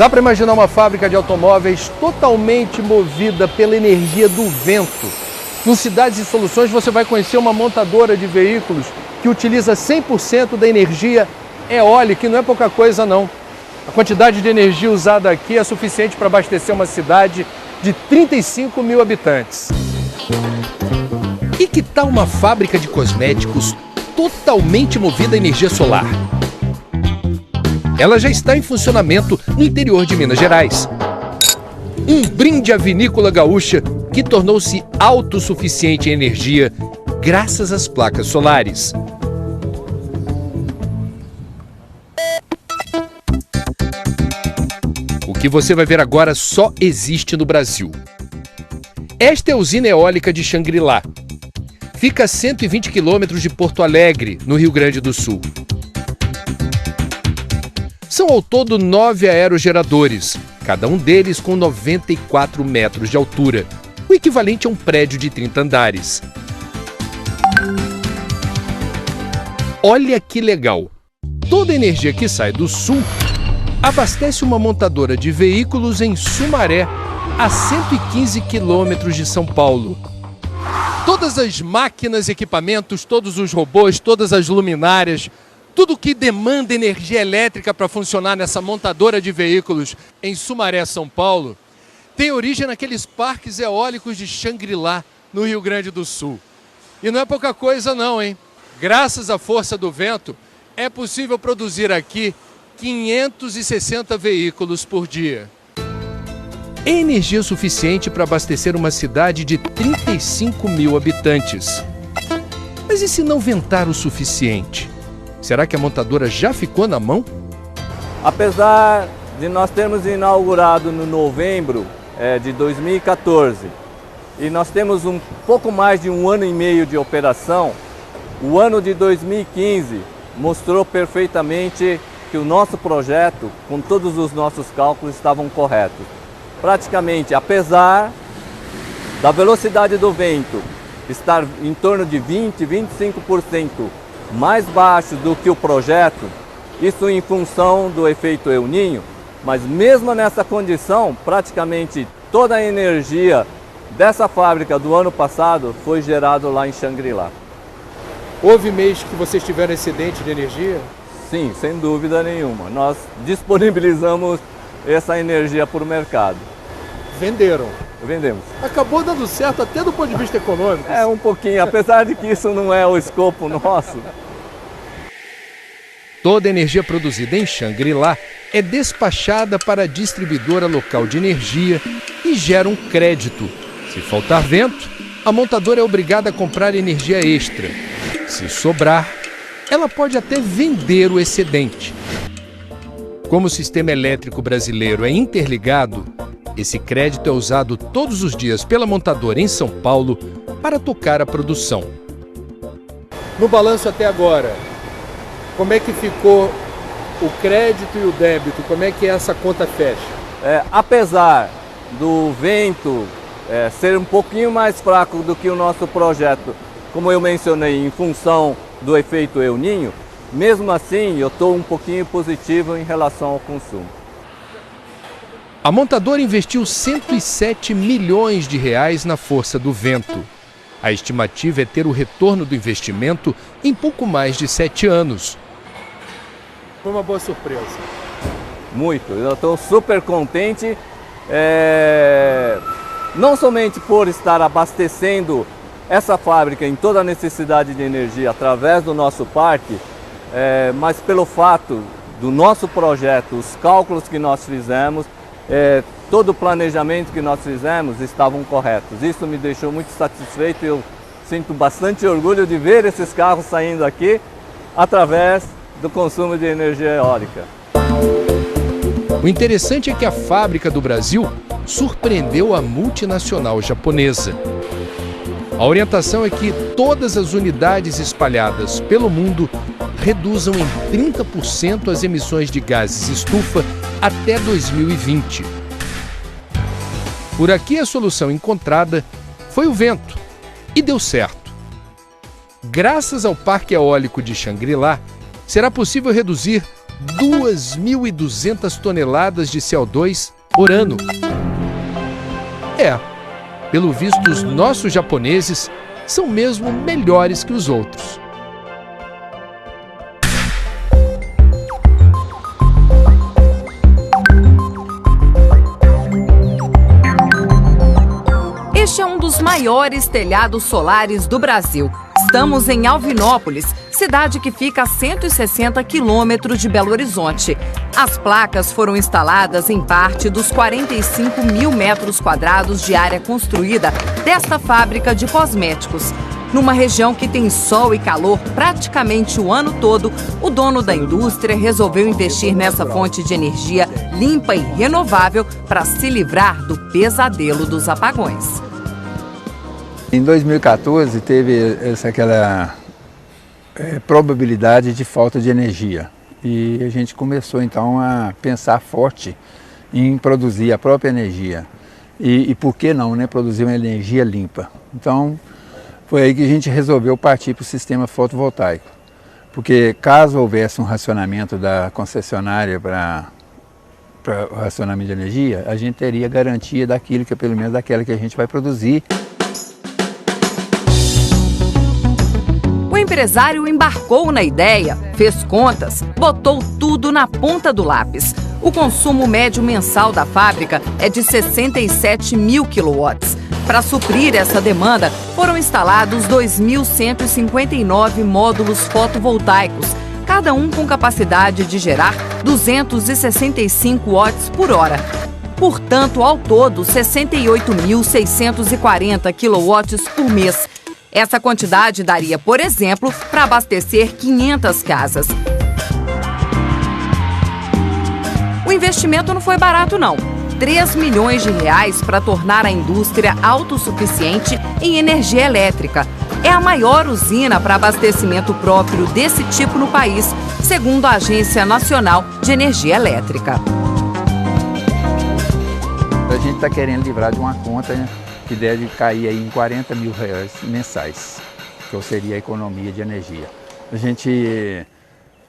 Dá para imaginar uma fábrica de automóveis totalmente movida pela energia do vento. No Cidades e Soluções você vai conhecer uma montadora de veículos que utiliza 100% da energia eólica, e não é pouca coisa não. A quantidade de energia usada aqui é suficiente para abastecer uma cidade de 35 mil habitantes. E que tal uma fábrica de cosméticos totalmente movida a energia solar? Ela já está em funcionamento no interior de Minas Gerais. Um brinde à vinícola gaúcha que tornou-se autossuficiente em energia graças às placas solares. O que você vai ver agora só existe no Brasil. Esta é a usina eólica de Xangri-Lá. Fica a 120 quilômetros de Porto Alegre, no Rio Grande do Sul. São ao todo 9 aerogeradores, cada um deles com 94 metros de altura, o equivalente a um prédio de 30 andares. Olha que legal! Toda a energia que sai do sul abastece uma montadora de veículos em Sumaré, a 115 quilômetros de São Paulo. Todas as máquinas, equipamentos, todos os robôs, todas as luminárias, tudo que demanda energia elétrica para funcionar nessa montadora de veículos em Sumaré, São Paulo, tem origem naqueles parques eólicos de Xangri-Lá, no Rio Grande do Sul. E não é pouca coisa não, hein? Graças à força do vento, é possível produzir aqui 560 veículos por dia. É energia suficiente para abastecer uma cidade de 35 mil habitantes. Mas e se não ventar o suficiente? Será que a montadora já ficou na mão? Apesar de nós termos inaugurado no novembro de 2014 e nós temos um pouco mais de um ano e meio de operação, o ano de 2015 mostrou perfeitamente que o nosso projeto, com todos os nossos cálculos, estavam corretos. Praticamente, apesar da velocidade do vento estar em torno de 20, 25% mais baixo do que o projeto, isso em função do efeito El Niño, mas mesmo nessa condição, praticamente toda a energia dessa fábrica do ano passado foi gerada lá em Xangri-Lá. Houve mês que vocês tiveram excedente de energia? Sim, sem dúvida nenhuma. Nós disponibilizamos essa energia para o mercado. Venderam? Vendemos. Acabou dando certo até do ponto de vista econômico? É, um pouquinho, apesar de que isso não é o escopo nosso. Toda a energia produzida em Xangri-Lá é despachada para a distribuidora local de energia e gera um crédito. Se faltar vento, a montadora é obrigada a comprar energia extra. Se sobrar, ela pode até vender o excedente. Como o sistema elétrico brasileiro é interligado, esse crédito é usado todos os dias pela montadora em São Paulo para tocar a produção. No balanço até agora, como é que ficou o crédito e o débito? Como é que essa conta fecha? Apesar do vento ser um pouquinho mais fraco do que o nosso projeto, como eu mencionei, em função do efeito El Niño, mesmo assim eu estou um pouquinho positivo em relação ao consumo. A montadora investiu 107 milhões de reais na força do vento. A estimativa é ter o retorno do investimento em pouco mais de 7 anos. Foi uma boa surpresa. Muito, eu estou super contente, não somente por estar abastecendo essa fábrica em toda a necessidade de energia através do nosso parque, mas pelo fato do nosso projeto, os cálculos que nós fizemos, todo o planejamento que nós fizemos estavam corretos. Isso me deixou muito satisfeito e eu sinto bastante orgulho de ver esses carros saindo aqui através do consumo de energia eólica. O interessante é que a fábrica do Brasil surpreendeu a multinacional japonesa. A orientação é que todas as unidades espalhadas pelo mundo reduzam em 30% as emissões de gases estufa até 2020. Por aqui a solução encontrada foi o vento, e deu certo. Graças ao parque eólico de Xangri-Lá, será possível reduzir 2.200 toneladas de CO2 por ano. Pelo visto, os nossos japoneses são mesmo melhores que os outros. Este é um dos maiores telhados solares do Brasil. Estamos em Alvinópolis, cidade que fica a 160 quilômetros de Belo Horizonte. As placas foram instaladas em parte dos 45 mil metros quadrados de área construída desta fábrica de cosméticos. Numa região que tem sol e calor praticamente o ano todo, o dono da indústria resolveu investir nessa fonte de energia limpa e renovável para se livrar do pesadelo dos apagões. Em 2014 teve aquela probabilidade de falta de energia e a gente começou então a pensar forte em produzir a própria energia e por que não, né, produzir uma energia limpa. Então foi aí que a gente resolveu partir para o sistema fotovoltaico, porque caso houvesse um racionamento da concessionária para o racionamento de energia, a gente teria garantia daquilo que pelo menos daquela que a gente vai produzir. O empresário embarcou na ideia, fez contas, botou tudo na ponta do lápis. O consumo médio mensal da fábrica é de 67 mil quilowatts. Para suprir essa demanda, foram instalados 2.159 módulos fotovoltaicos, cada um com capacidade de gerar 265 watts por hora. Portanto, ao todo, 68.640 quilowatts por mês. Essa quantidade daria, por exemplo, para abastecer 500 casas. O investimento não foi barato, não. 3 milhões de reais para tornar a indústria autossuficiente em energia elétrica. É a maior usina para abastecimento próprio desse tipo no país, segundo a Agência Nacional de Energia Elétrica. A gente está querendo livrar de uma conta, né, que deve cair aí em 40 mil reais mensais, que seria a economia de energia. A gente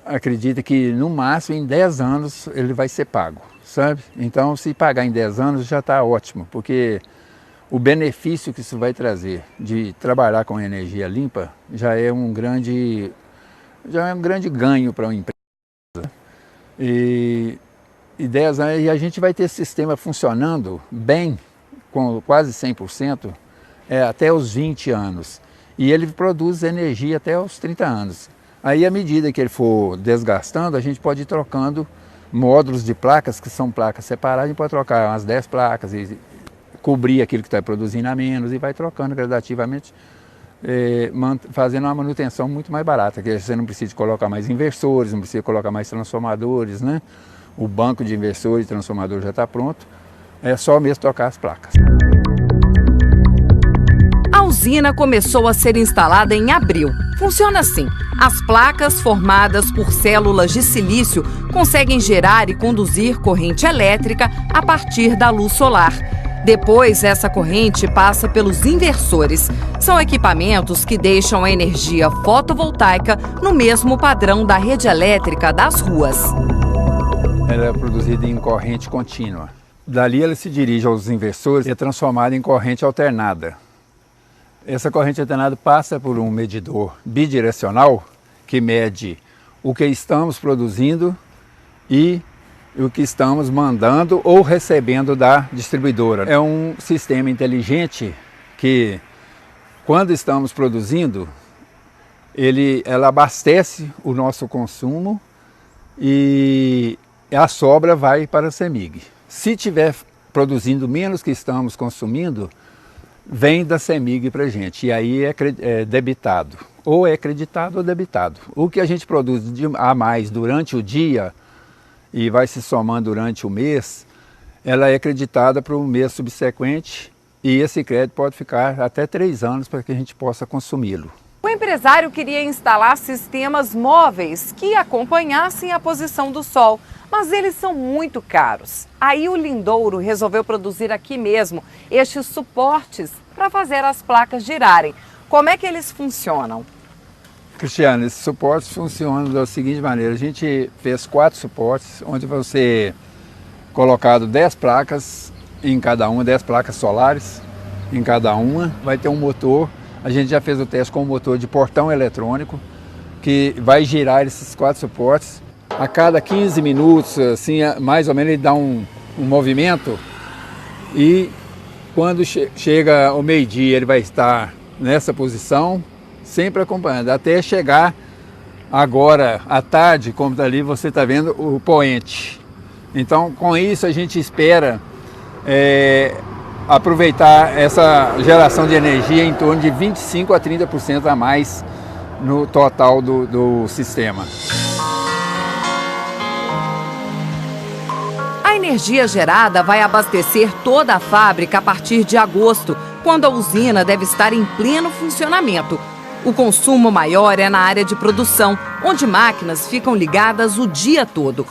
acredita que no máximo em 10 anos ele vai ser pago, sabe? Então se pagar em 10 anos já está ótimo, porque o benefício que isso vai trazer de trabalhar com energia limpa já é um grande ganho para uma empresa. E 10 anos, e a gente vai ter esse sistema funcionando bem, com quase 100%, até os 20 anos. E ele produz energia até os 30 anos. Aí, à medida que ele for desgastando, a gente pode ir trocando módulos de placas, que são placas separadas, a gente pode trocar umas 10 placas e cobrir aquilo que está produzindo a menos e vai trocando gradativamente, fazendo uma manutenção muito mais barata, que você não precisa colocar mais inversores, não precisa colocar mais transformadores, né? O banco de inversores e transformadores já está pronto. É só mesmo trocar as placas. A usina começou a ser instalada em abril. Funciona assim: as placas formadas por células de silício conseguem gerar e conduzir corrente elétrica a partir da luz solar. Depois, essa corrente passa pelos inversores. São equipamentos que deixam a energia fotovoltaica no mesmo padrão da rede elétrica das ruas. Ela é produzida em corrente contínua. Dali ela se dirige aos inversores e é transformada em corrente alternada. Essa corrente alternada passa por um medidor bidirecional que mede o que estamos produzindo e o que estamos mandando ou recebendo da distribuidora. É um sistema inteligente que, quando estamos produzindo, ela abastece o nosso consumo e a sobra vai para a CEMIG. Se estiver produzindo menos que estamos consumindo, vem da CEMIG para a gente, e aí é debitado. Ou é creditado ou debitado. O que a gente produz a mais durante o dia e vai se somando durante o mês, ela é creditada para o mês subsequente e esse crédito pode ficar até 3 anos para que a gente possa consumi-lo. O empresário queria instalar sistemas móveis que acompanhassem a posição do sol, mas eles são muito caros. Aí o Lindouro resolveu produzir aqui mesmo estes suportes para fazer as placas girarem. Como é que eles funcionam? Cristiano, esses suportes funcionam da seguinte maneira. A gente fez 4 suportes, onde você colocado 10 placas em cada uma, 10 placas solares em cada uma. Vai ter um motor. A gente já fez o teste com o motor de portão eletrônico, que vai girar esses 4 suportes. A cada 15 minutos, assim, mais ou menos, ele dá um movimento. E quando chega ao meio-dia, ele vai estar nessa posição, sempre acompanhando, até chegar agora à tarde, como ali você está vendo, o poente. Então, com isso, a gente espera aproveitar essa geração de energia em torno de 25% a 30% a mais no total do sistema. A energia gerada vai abastecer toda a fábrica a partir de agosto, quando a usina deve estar em pleno funcionamento. O consumo maior é na área de produção, onde máquinas ficam ligadas o dia todo.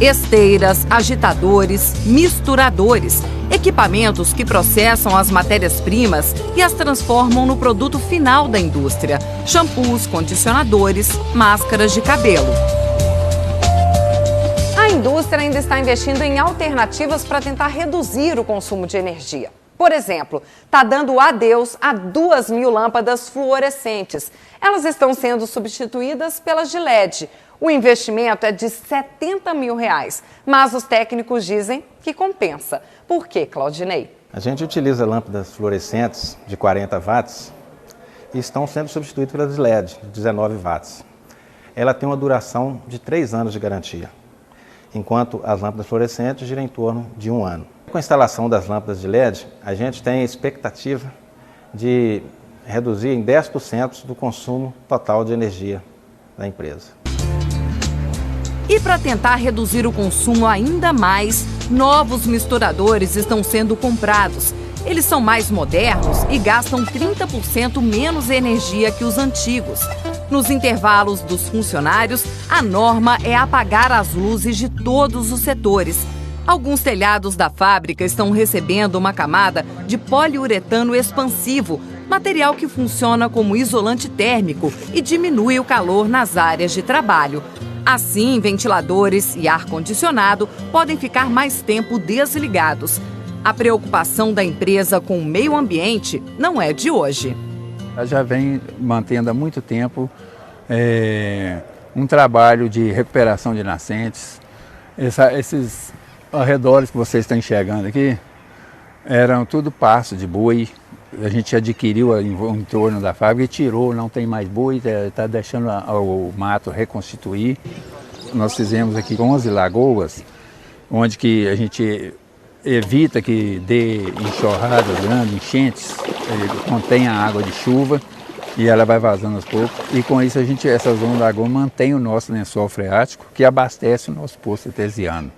Esteiras, agitadores, misturadores, equipamentos que processam as matérias-primas e as transformam no produto final da indústria. Shampoos, condicionadores, máscaras de cabelo. A indústria ainda está investindo em alternativas para tentar reduzir o consumo de energia. Por exemplo, está dando adeus a 2.000 lâmpadas fluorescentes. Elas estão sendo substituídas pelas de LED. O investimento é de R$70 mil, mas os técnicos dizem que compensa. Por quê, Claudinei? A gente utiliza lâmpadas fluorescentes de 40 watts e estão sendo substituídas pelas LED de 19 watts. Ela tem uma duração de 3 anos de garantia, enquanto as lâmpadas fluorescentes giram em torno de 1 ano. Com a instalação das lâmpadas de LED, a gente tem a expectativa de reduzir em 10% do consumo total de energia da empresa. E para tentar reduzir o consumo ainda mais, novos misturadores estão sendo comprados. Eles são mais modernos e gastam 30% menos energia que os antigos. Nos intervalos dos funcionários, a norma é apagar as luzes de todos os setores. Alguns telhados da fábrica estão recebendo uma camada de poliuretano expansivo, material que funciona como isolante térmico e diminui o calor nas áreas de trabalho. Assim, ventiladores e ar-condicionado podem ficar mais tempo desligados. A preocupação da empresa com o meio ambiente não é de hoje. Ela já vem mantendo há muito tempo um trabalho de recuperação de nascentes. Esses arredores que vocês estão enxergando aqui eram tudo pasto de boi. A gente adquiriu em torno da fábrica e tirou, não tem mais boi, está deixando o mato reconstituir. Nós fizemos aqui 11 lagoas, onde que a gente evita que dê enxurradas grandes, enchentes, ele contém a água de chuva e ela vai vazando aos poucos. E com isso essa zona da lagoa mantém o nosso lençol freático, que abastece o nosso poço artesiano.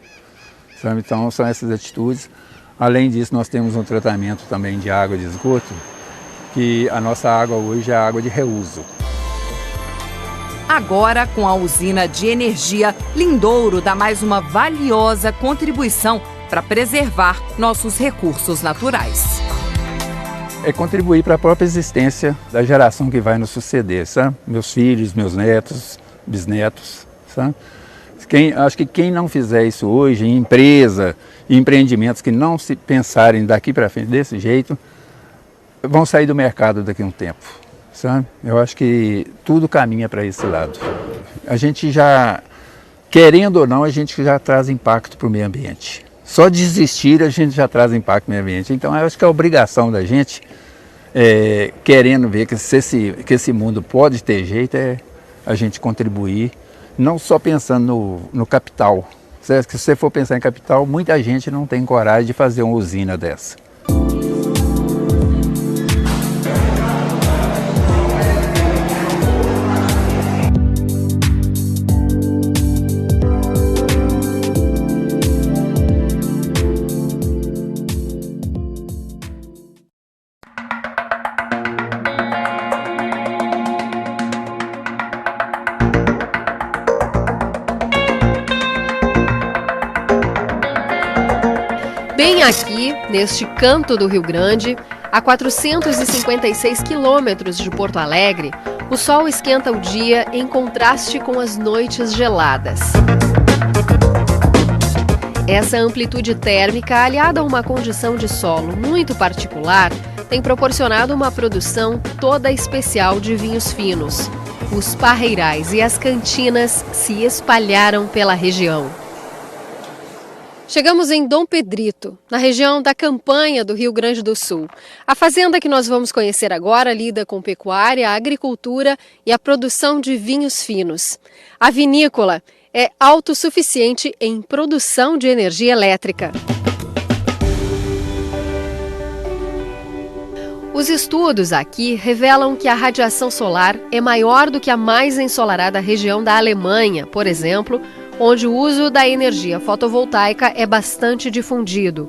Sabe? Então são essas atitudes. Além disso, nós temos um tratamento também de água de esgoto, que a nossa água hoje é água de reuso. Agora, com a usina de energia, Lindouro dá mais uma valiosa contribuição para preservar nossos recursos naturais. É contribuir para a própria existência da geração que vai nos suceder, sabe? Meus filhos, meus netos, bisnetos, sabe? Acho que quem não fizer isso hoje, em empresa, empreendimentos que não se pensarem daqui para frente desse jeito, vão sair do mercado daqui a um tempo, sabe? Eu acho que tudo caminha para esse lado. A gente já, querendo ou não, a gente já traz impacto para o meio ambiente. Só de existir a gente já traz impacto no meio ambiente. Então eu acho que a obrigação da gente, querendo ver que esse mundo pode ter jeito, é a gente contribuir. Não só pensando no capital. Se você for pensar em capital, muita gente não tem coragem de fazer uma usina dessa. Bem aqui, neste canto do Rio Grande, A 456 quilômetros de Porto Alegre, o sol esquenta o dia em contraste com as noites geladas. Essa amplitude térmica, aliada a uma condição de solo muito particular, tem proporcionado uma produção toda especial de vinhos finos. Os parreirais e as cantinas se espalharam pela região. Chegamos em Dom Pedrito, na região da Campanha do Rio Grande do Sul. A fazenda que nós vamos conhecer agora lida com pecuária, agricultura e a produção de vinhos finos. A vinícola é autossuficiente em produção de energia elétrica. Os estudos aqui revelam que a radiação solar é maior do que a mais ensolarada região da Alemanha, por exemplo, onde o uso da energia fotovoltaica é bastante difundido.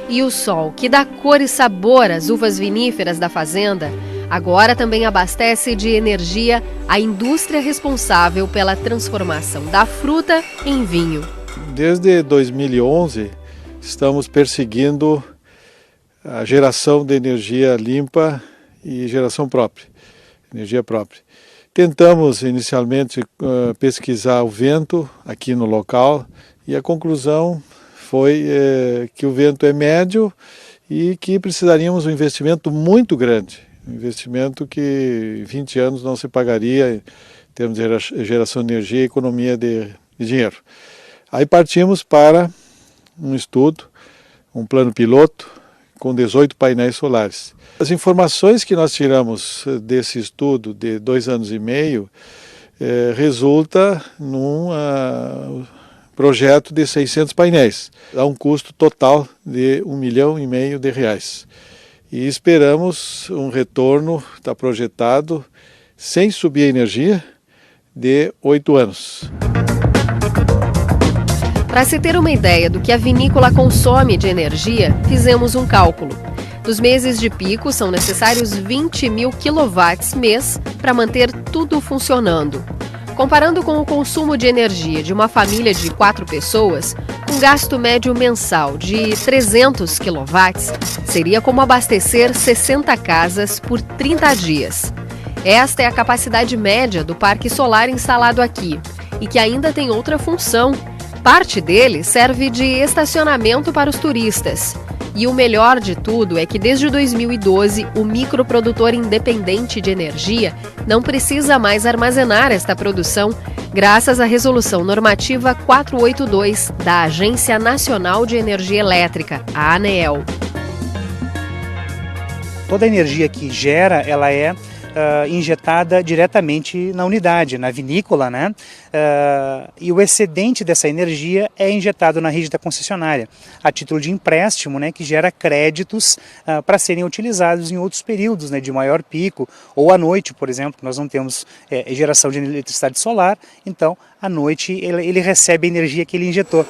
E o sol, que dá cor e sabor às uvas viníferas da fazenda, agora também abastece de energia a indústria responsável pela transformação da fruta em vinho. Desde 2011, estamos perseguindo a geração de energia limpa e geração própria, energia própria. Tentamos inicialmente pesquisar o vento aqui no local e a conclusão foi que o vento é médio e que precisaríamos de um investimento muito grande, um investimento que em 20 anos não se pagaria em termos de geração de energia e economia de dinheiro. Aí partimos para um estudo, um plano piloto, com 18 painéis solares. As informações que nós tiramos desse estudo de 2 anos e meio resulta num projeto de 600 painéis, a um custo total de R$1,5 milhão de reais. E esperamos um retorno, está projetado, sem subir a energia, de 8 anos. Para se ter uma ideia do que a vinícola consome de energia, fizemos um cálculo. Nos meses de pico, são necessários 20 mil quilowatts mês para manter tudo funcionando. Comparando com o consumo de energia de uma família de 4 pessoas, um gasto médio mensal de 300 quilowatts seria como abastecer 60 casas por 30 dias. Esta é a capacidade média do parque solar instalado aqui e que ainda tem outra função. Parte dele serve de estacionamento para os turistas. E o melhor de tudo é que desde 2012 o microprodutor independente de energia não precisa mais armazenar esta produção graças à Resolução Normativa 482 da Agência Nacional de Energia Elétrica, a ANEEL. Toda a energia que gera, ela é injetada diretamente na unidade, na vinícola, né? E o excedente dessa energia é injetado na rede da concessionária, a título de empréstimo, né, que gera créditos para serem utilizados em outros períodos, né, de maior pico, ou à noite, por exemplo, nós não temos geração de eletricidade solar, então à noite ele recebe a energia que ele injetou.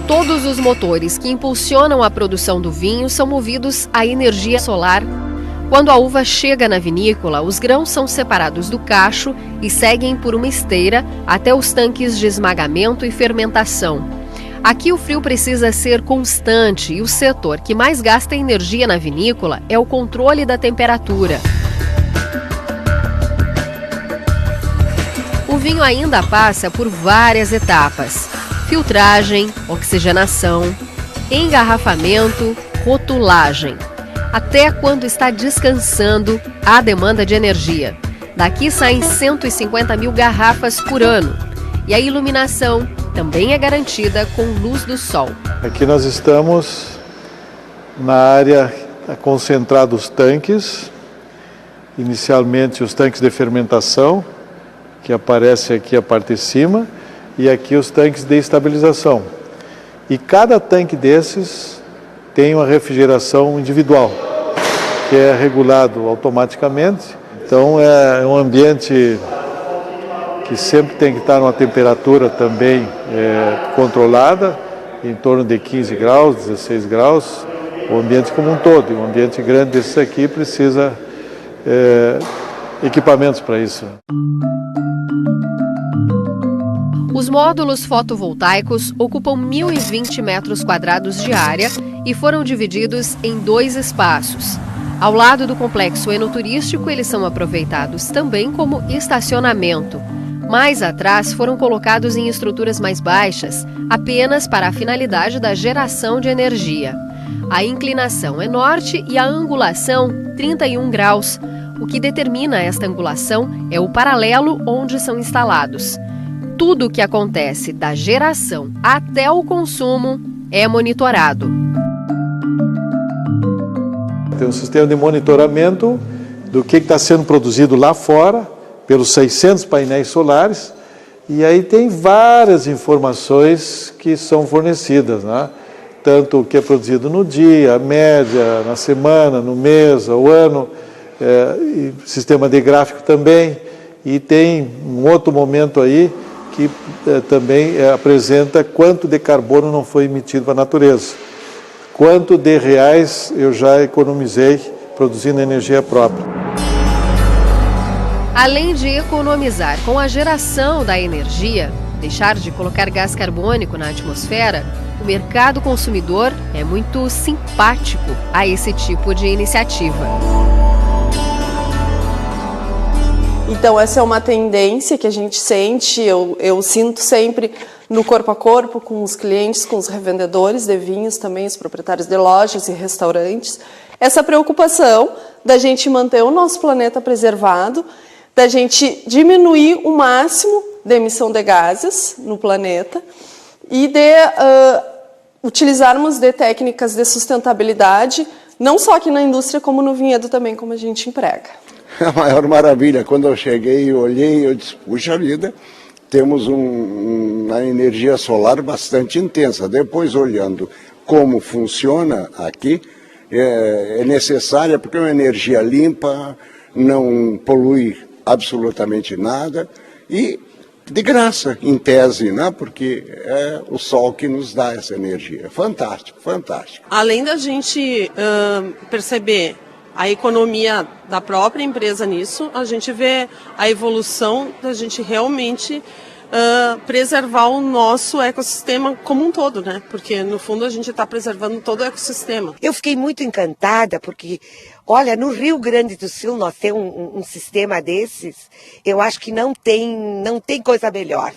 Todos os motores que impulsionam a produção do vinho são movidos à energia solar. Quando a uva chega na vinícola, os grãos são separados do cacho e seguem por uma esteira até os tanques de esmagamento e fermentação. Aqui o frio precisa ser constante e o setor que mais gasta energia na vinícola é o controle da temperatura. O vinho ainda passa por várias etapas: filtragem, oxigenação, engarrafamento, rotulagem. Até quando está descansando, há demanda de energia. Daqui saem 150 mil garrafas por ano. E a iluminação também é garantida com luz do sol. Aqui nós estamos na área concentrada dos tanques, inicialmente os tanques de fermentação, que aparece aqui a parte de cima, e aqui os tanques de estabilização. E cada tanque desses tem uma refrigeração individual, que é regulado automaticamente. Então é um ambiente que sempre tem que estar numa temperatura também controlada, em torno de 15 graus, 16 graus, o ambiente como um todo. E um ambiente grande desses aqui precisa equipamentos para isso. Os módulos fotovoltaicos ocupam 1.020 metros quadrados de área e foram divididos em 2 espaços. Ao lado do complexo enoturístico, eles são aproveitados também como estacionamento. Mais atrás, foram colocados em estruturas mais baixas, apenas para a finalidade da geração de energia. A inclinação é norte e a angulação 31 graus. O que determina esta angulação é o paralelo onde são instalados. Tudo o que acontece da geração até o consumo é monitorado. Tem um sistema de monitoramento do que está sendo produzido lá fora, pelos 600 painéis solares, e aí tem várias informações que são fornecidas, né? Tanto o que é produzido no dia, a média, na semana, no mês, ao ano, e sistema de gráfico também, e tem um outro momento aí que também apresenta quanto de carbono não foi emitido para a natureza, quanto de reais eu já economizei produzindo energia própria. Além de economizar com a geração da energia, deixar de colocar gás carbônico na atmosfera, o mercado consumidor é muito simpático a esse tipo de iniciativa. Então essa é uma tendência que a gente sente, eu sinto sempre no corpo a corpo com os clientes, com os revendedores de vinhos também, os proprietários de lojas e restaurantes, essa preocupação da gente manter o nosso planeta preservado, da gente diminuir o máximo da emissão de gases no planeta e de utilizarmos de técnicas de sustentabilidade, não só aqui na indústria, como no vinhedo também, como a gente emprega. A maior maravilha, quando eu cheguei e olhei, eu disse, puxa vida, temos uma energia solar bastante intensa. Depois, olhando como funciona aqui, é necessária porque é uma energia limpa, não polui absolutamente nada e de graça, em tese, né? Porque é o sol que nos dá essa energia. Fantástico, fantástico. Além da gente perceber a economia da própria empresa nisso, a gente vê a evolução da gente realmente preservar o nosso ecossistema como um todo, né? Porque no fundo a gente está preservando todo o ecossistema. Eu fiquei muito encantada porque, olha, no Rio Grande do Sul nós temos um sistema desses, eu acho que não tem coisa melhor.